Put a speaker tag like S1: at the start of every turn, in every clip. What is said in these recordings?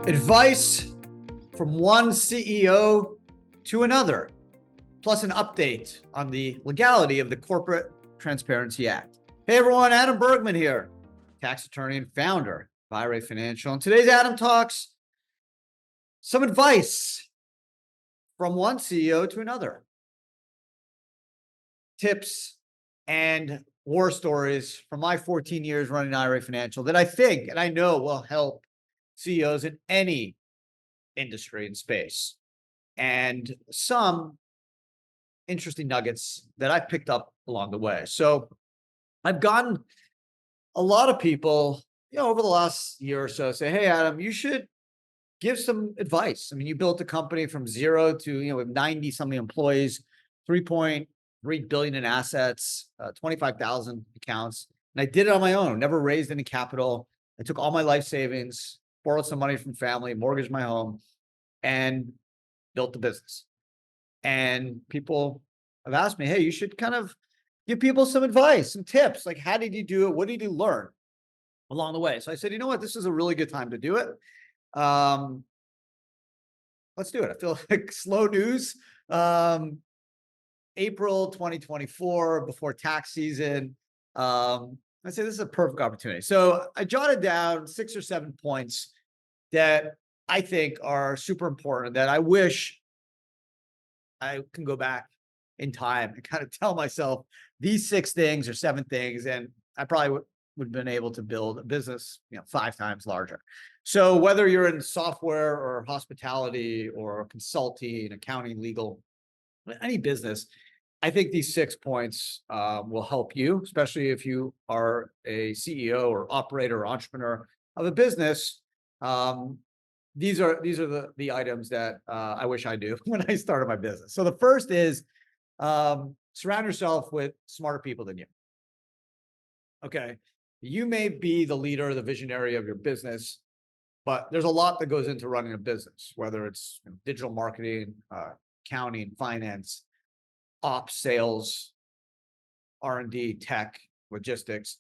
S1: Advice from one CEO to another, plus an update on the legality of the Corporate Transparency Act. Hey everyone, Adam Bergman here, tax attorney and founder of IRA Financial. And today's Adam Talks, some advice from one CEO to another. Tips and war stories from my 14 years running IRA Financial that I think and I know will help CEOs in any industry and space, and some interesting nuggets that I've picked up along the way. So I've gotten a lot of people, over the last year or so say, hey, Adam, you should give some advice. I mean, you built a company from zero to, with 90 something employees, 3.3 billion in assets, 25,000 accounts. And I did it on my own, never raised any capital. I took all my life savings, borrowed some money from family, mortgaged my home, and built the business. And people have asked me, hey, you should kind of give people some advice, some tips. Like, how did you do it? What did you learn along the way? So I said, you know what? This is a really good time to do it. Let's do it. I feel like slow news. April 2024, before tax season. I say this is a perfect opportunity. So I jotted down 6 or 7 points that I think are super important, that I wish I can go back in time and kind of tell myself these 6 things or 7 things, and I probably would have been able to build a business, 5 times larger. So whether you're in software or hospitality or consulting, accounting, legal, any business, I think these 6 points will help you, especially if you are a CEO or operator or entrepreneur of a business. These are the items that I wish I knew when I started my business. So the first is surround yourself with smarter people than you. Okay, you may be the leader, the visionary of your business, but there's a lot that goes into running a business, whether it's digital marketing, accounting, finance, ops, sales, R&D, tech, logistics,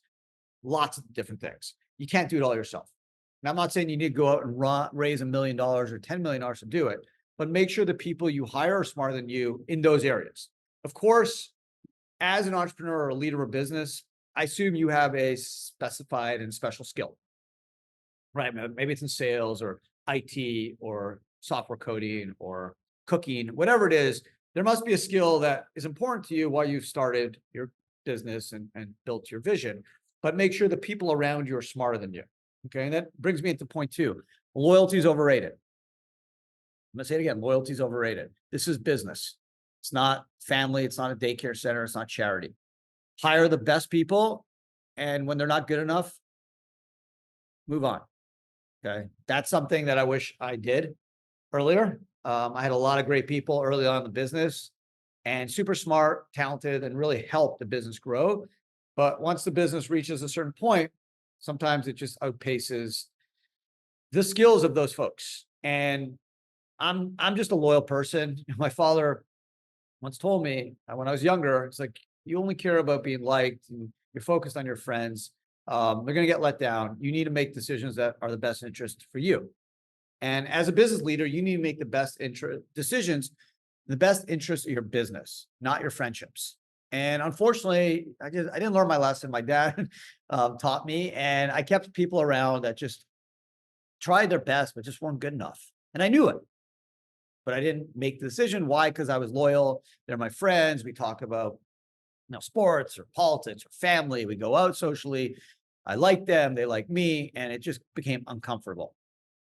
S1: lots of different things. You can't do it all yourself. And I'm not saying you need to go out and raise $1 million or $10 million to do it, but make sure the people you hire are smarter than you in those areas. Of course, as an entrepreneur or a leader of a business, I assume you have a specified and special skill, right? Maybe it's in sales or IT or software coding or cooking, whatever it is. There must be a skill that is important to you while you've started your business and built your vision, but make sure the people around you are smarter than you. Okay, and that brings me into point 2. Loyalty is overrated. I'm gonna say it again, loyalty is overrated. This is business. It's not family, it's not a daycare center, it's not charity. Hire the best people, and when they're not good enough, move on. Okay, that's something that I wish I did earlier. I had a lot of great people early on in the business and super smart, talented, and really helped the business grow. But once the business reaches a certain point, sometimes it just outpaces the skills of those folks. And I'm just a loyal person. My father once told me when I was younger, it's like, you only care about being liked and you're focused on your friends. They're going to get let down. You need to make decisions that are the best interest for you. And as a business leader, you need to make the best decisions, the best interest of your business, not your friendships. And unfortunately, I didn't learn my lesson. My dad taught me, and I kept people around that just tried their best, but just weren't good enough. And I knew it, but I didn't make the decision. Why? Because I was loyal. They're my friends. We talk about sports or politics or family. We go out socially. I like them. They like me. And it just became uncomfortable.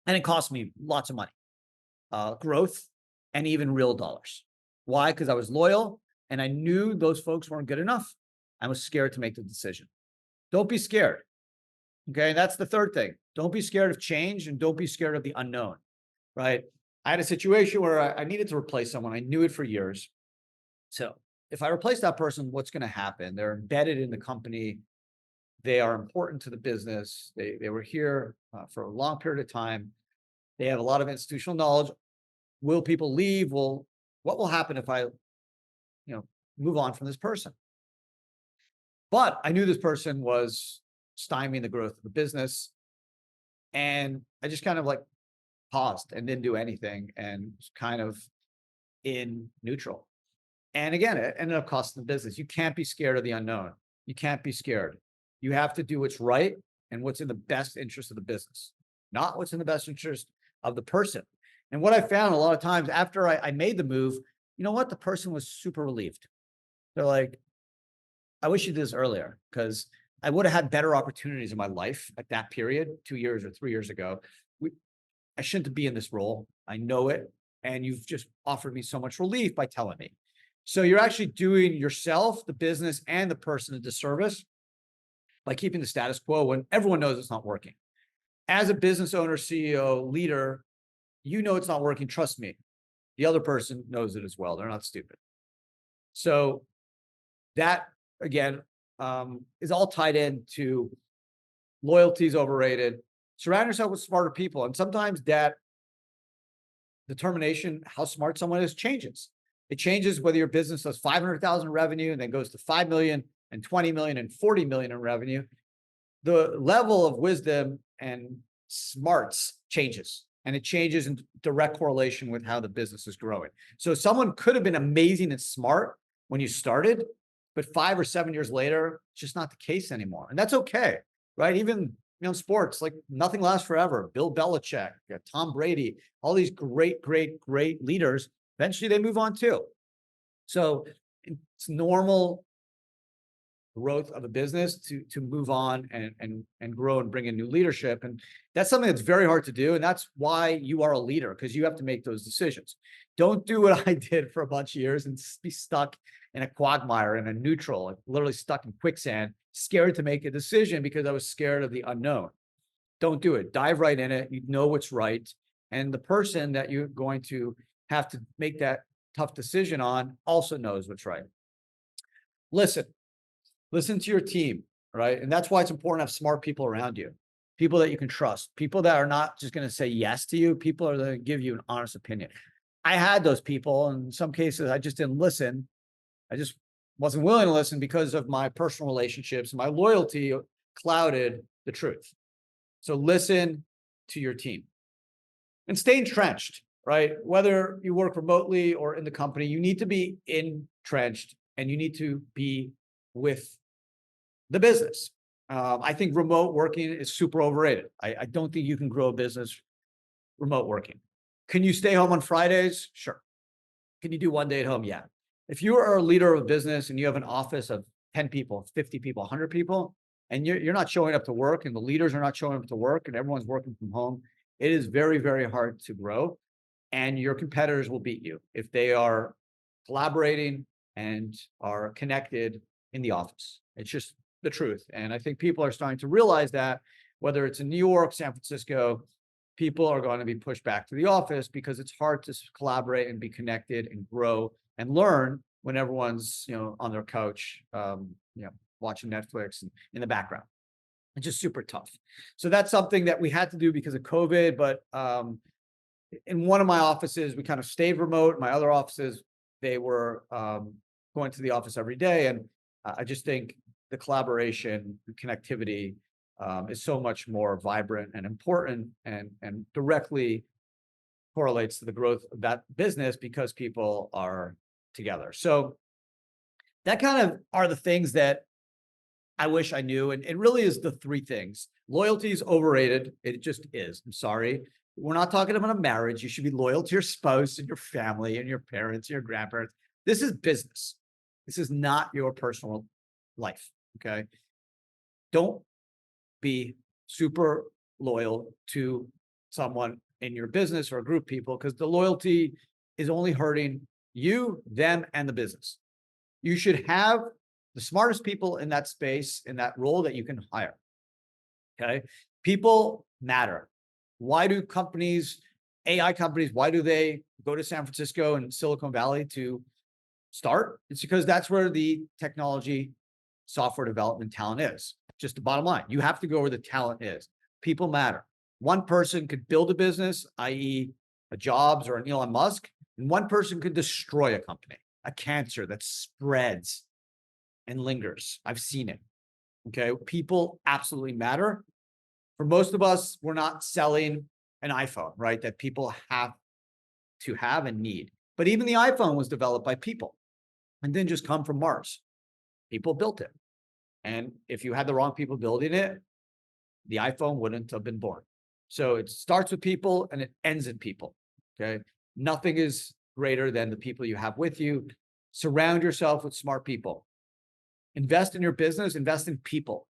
S1: And it cost me lots of money, growth, and even real dollars. Why? Because I was loyal and I knew those folks weren't good enough. I was scared to make the decision. Don't be scared. Okay. And that's the third thing. Don't be scared of change and don't be scared of the unknown, right? I had a situation where I needed to replace someone. I knew it for years. So if I replace that person, what's going to happen? They're embedded in the company. They are important to the business. They were here for a long period of time. They have a lot of institutional knowledge. Will people leave? What will happen if I, move on from this person? But I knew this person was stymieing the growth of the business. And I just kind of paused and didn't do anything and was kind of in neutral. And again, it ended up costing the business. You can't be scared of the unknown. You can't be scared. You have to do what's right and what's in the best interest of the business, not what's in the best interest of the person. And what I found a lot of times after I made the move, you know what? The person was super relieved. They're like, I wish you did this earlier because I would have had better opportunities in my life at that period, 2 years or 3 years ago. I shouldn't be in this role. I know it. And you've just offered me so much relief by telling me. So you're actually doing yourself, the business, and the person a disservice by keeping the status quo when everyone knows it's not working. As a business owner, CEO, leader, you know it's not working. Trust me. The other person knows it as well. They're not stupid. So that, again, is all tied into loyalty is overrated. Surround yourself with smarter people. And sometimes that determination, how smart someone is, changes. It changes whether your business does 500,000 revenue and then goes to 5 million and 20 million and 40 million in revenue. The level of wisdom and smarts changes, and it changes in direct correlation with how the business is growing. So someone could have been amazing and smart when you started, but 5 or 7 years later, it's just not the case anymore. And that's okay, right? Even sports, like nothing lasts forever. Bill Belichick, Tom Brady, all these great, great, great leaders, eventually they move on too. So it's normal growth of a business to move on and grow and bring in new leadership. And that's something that's very hard to do. And that's why you are a leader, because you have to make those decisions. Don't do what I did for a bunch of years and be stuck in a quagmire, in a neutral, like literally stuck in quicksand, scared to make a decision because I was scared of the unknown. Don't do it. Dive right in it. You know what's right. And the person that you're going to have to make that tough decision on also knows what's right. Listen to your team, right? And that's why it's important to have smart people around you, people that you can trust, people that are not just going to say yes to you, people are going to give you an honest opinion. I had those people. In some cases, I just didn't listen. I just wasn't willing to listen because of my personal relationships. My loyalty clouded the truth. So listen to your team and stay entrenched, right? Whether you work remotely or in the company, you need to be entrenched and you need to be with the business. I think remote working is super overrated. I don't think you can grow a business remote working. Can you stay home on Fridays? Sure. Can you do one day at home? Yeah. If you are a leader of a business and you have an office of 10 people, 50 people, 100 people, and you're not showing up to work and the leaders are not showing up to work and everyone's working from home, it is very, very hard to grow. And your competitors will beat you if they are collaborating and are connected in the office. It's just the truth. And I think people are starting to realize that, whether it's in New York, San Francisco, people are going to be pushed back to the office because it's hard to collaborate and be connected and grow and learn when everyone's, on their couch, watching Netflix and in the background. It's just super tough. So that's something that we had to do because of COVID. But in one of my offices, we kind of stayed remote. My other offices, they were going to the office every day. And I just think the collaboration and connectivity is so much more vibrant and important and directly correlates to the growth of that business because people are together. So that kind of are the things that I wish I knew. And it really is the three things. Loyalty is overrated. It just is. I'm sorry. We're not talking about a marriage. You should be loyal to your spouse and your family and your parents and your grandparents. This is business. This is not your personal life. Okay. Don't be super loyal to someone in your business or a group of people, because the loyalty is only hurting you, them, and the business. You should have the smartest people in that space, in that role that you can hire. Okay. People matter. Why do companies, AI companies, why do they go to San Francisco and Silicon Valley to start? It's because that's where the technology software development talent is. Just the bottom line. You have to go where the talent is. People matter. One person could build a business, i.e. a Jobs or an Elon Musk, and one person could destroy a company, a cancer that spreads and lingers. I've seen it. Okay. People absolutely matter. For most of us, we're not selling an iPhone, right? That people have to have and need. But even the iPhone was developed by people and didn't just come from Mars. People built it. And if you had the wrong people building it, the iPhone wouldn't have been born. So it starts with people and it ends in people. Okay. Nothing is greater than the people you have with you. Surround yourself with smart people. Invest in your business, invest in people.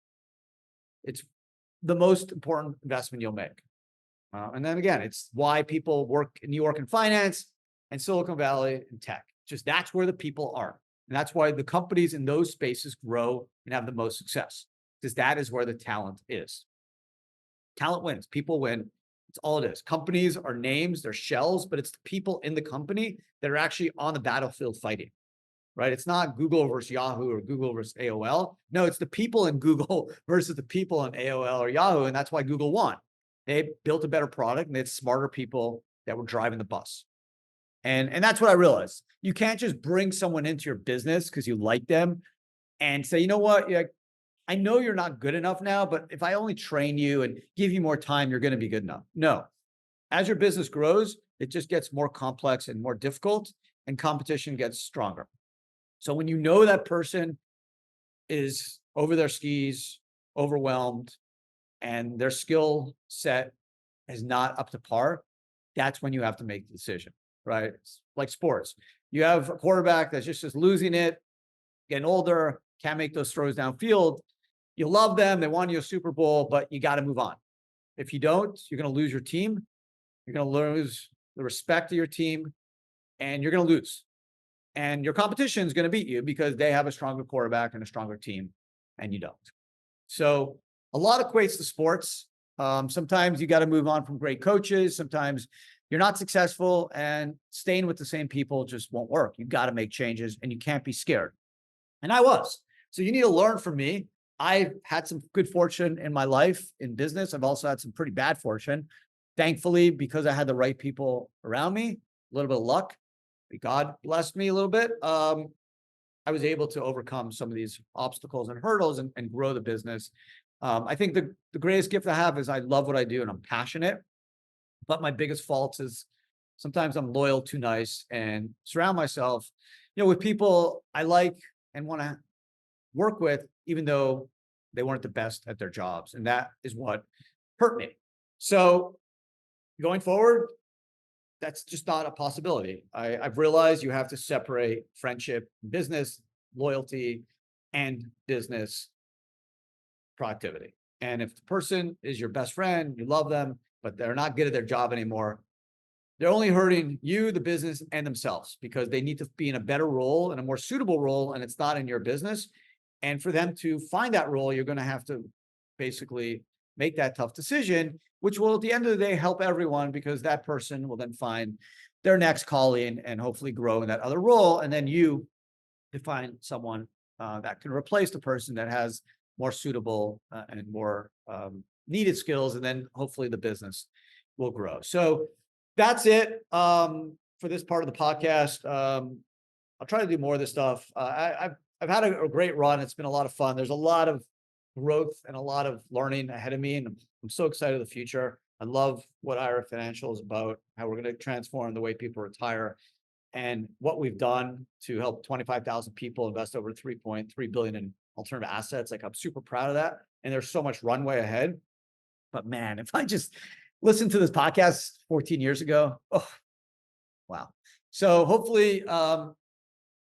S1: It's the most important investment you'll make. And then again, it's why people work in New York in finance and Silicon Valley in tech. Just that's where the people are. And that's why the companies in those spaces grow and have the most success, because that is where the talent is. Talent wins, people win. It's all it is. Companies are names, they're shells, but it's the people in the company that are actually on the battlefield fighting, right? It's not Google versus Yahoo or Google versus AOL. No, it's the people in Google versus the people in AOL or Yahoo. And that's why Google won. They built a better product and they had smarter people that were driving the bus. And that's what I realized. You can't just bring someone into your business because you like them and say, you know what? Yeah, I know you're not good enough now, but if I only train you and give you more time, you're going to be good enough. No. As your business grows, it just gets more complex and more difficult, and competition gets stronger. So when you know that person is over their skis, overwhelmed, and their skill set is not up to par, that's when you have to make the decision, right? It's like sports. You have a quarterback that's just losing it, getting older, can't make those throws downfield. You love them. They won you a Super Bowl, but you got to move on. If you don't, you're going to lose your team. You're going to lose the respect of your team, and you're going to lose. And your competition is going to beat you because they have a stronger quarterback and a stronger team, and you don't. So a lot equates to sports. Sometimes you got to move on from great coaches. Sometimes you're not successful, and staying with the same people just won't work. You got to make changes, and you can't be scared. And I was. So you need to learn from me. I've had some good fortune in my life in business. I've also had some pretty bad fortune. Thankfully, because I had the right people around me, a little bit of luck, God blessed me a little bit. I was able to overcome some of these obstacles and hurdles and grow the business. I think the greatest gift I have is I love what I do and I'm passionate. But my biggest fault is sometimes I'm loyal, too nice, and surround myself, with people I like and want to work with, even though they weren't the best at their jobs. And that is what hurt me. So going forward, that's just not a possibility. I've realized you have to separate friendship, business, loyalty, and business productivity. And if the person is your best friend, you love them, but they're not good at their job anymore, they're only hurting you, the business, and themselves because they need to be in a better role and a more suitable role, and it's not in your business. And for them to find that role, you're going to have to basically make that tough decision, which will, at the end of the day, help everyone because that person will then find their next calling and hopefully grow in that other role. And then you can find someone that can replace the person that has more suitable and more needed skills. And then hopefully the business will grow. So that's it for this part of the podcast. I'll try to do more of this stuff. I've had a great run. It's been a lot of fun. There's a lot of growth and a lot of learning ahead of me. And I'm so excited for the future. I love what IRA Financial is about, how we're going to transform the way people retire and what we've done to help 25,000 people invest over 3.3 billion in alternative assets. Like I'm super proud of that. And there's so much runway ahead. But man, if I just listened to this podcast 14 years ago, oh, wow. So hopefully,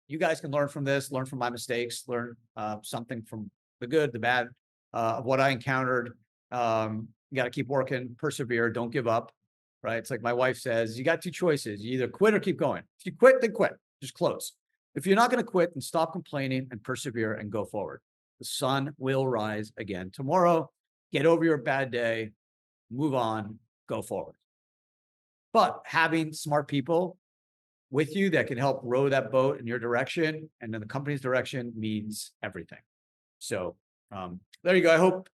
S1: you guys can learn from this, learn from my mistakes, learn something from the good, the bad of what I encountered. You got to keep working, persevere, don't give up, right? It's like my wife says, you got two choices. You either quit or keep going. If you quit, then quit, just close. If you're not going to quit, then stop complaining and persevere and go forward. The sun will rise again tomorrow. Get over your bad day, move on, go forward. But having smart people with you that can help row that boat in your direction and in the company's direction means everything. So there you go. I hope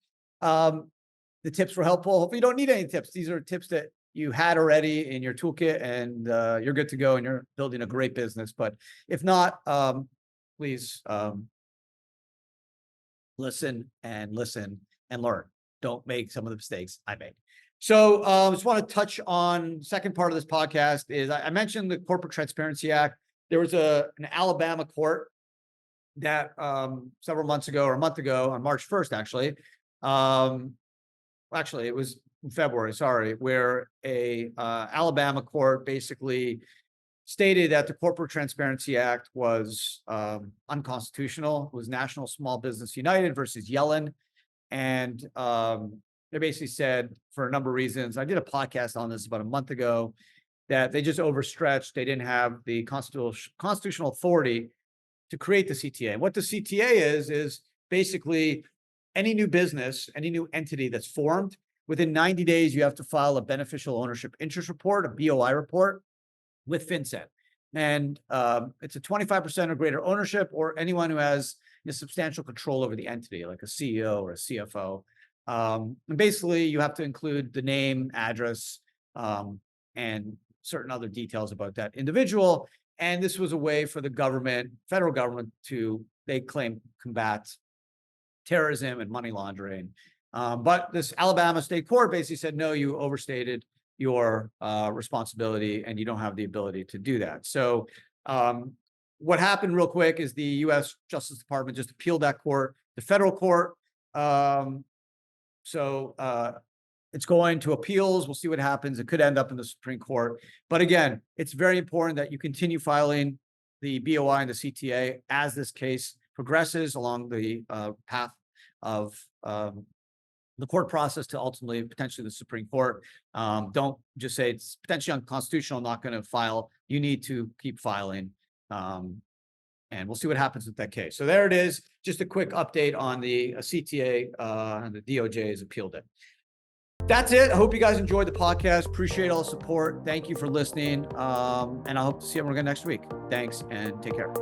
S1: the tips were helpful. Hopefully you don't need any tips. These are tips that you had already in your toolkit and you're good to go and you're building a great business. But if not, please listen and learn. Don't make some of the mistakes I made. So I just want to touch on second part of this podcast is I mentioned the Corporate Transparency Act. There was an Alabama court that several months ago or a month ago on March 1st, actually it was in February, sorry, where a Alabama court basically stated that the Corporate Transparency Act was unconstitutional. It was National Small Business United versus Yellen. And they basically said, for a number of reasons, I did a podcast on this about a month ago, that they just overstretched. They didn't have the constitutional authority to create the CTA. And what the CTA is basically any new business, any new entity that's formed, within 90 days, you have to file a beneficial ownership interest report, a BOI report, with FinCEN. And it's a 25% or greater ownership, or anyone who has substantial control over the entity, like a CEO or a CFO. And basically, you have to include the name, address, and certain other details about that individual. And this was a way for the government, federal government, to, they claim, combat terrorism and money laundering. But this Alabama state court basically said, no, you overstated your responsibility and you don't have the ability to do that. So what happened real quick is the U.S. Justice Department just appealed that court, the federal court. It's going to appeals. We'll see what happens. It could end up in the Supreme Court. But again, it's very important that you continue filing the BOI and the CTA as this case progresses along the path of the court process to ultimately potentially the Supreme Court. Don't just say it's potentially unconstitutional, not going to file. You need to keep filing. And we'll see what happens with that case. So there it is. Just a quick update on the CTA and the DOJ has appealed it. That's it. I hope you guys enjoyed the podcast. Appreciate all the support. Thank you for listening. And I hope to see everyone again next week. Thanks and take care.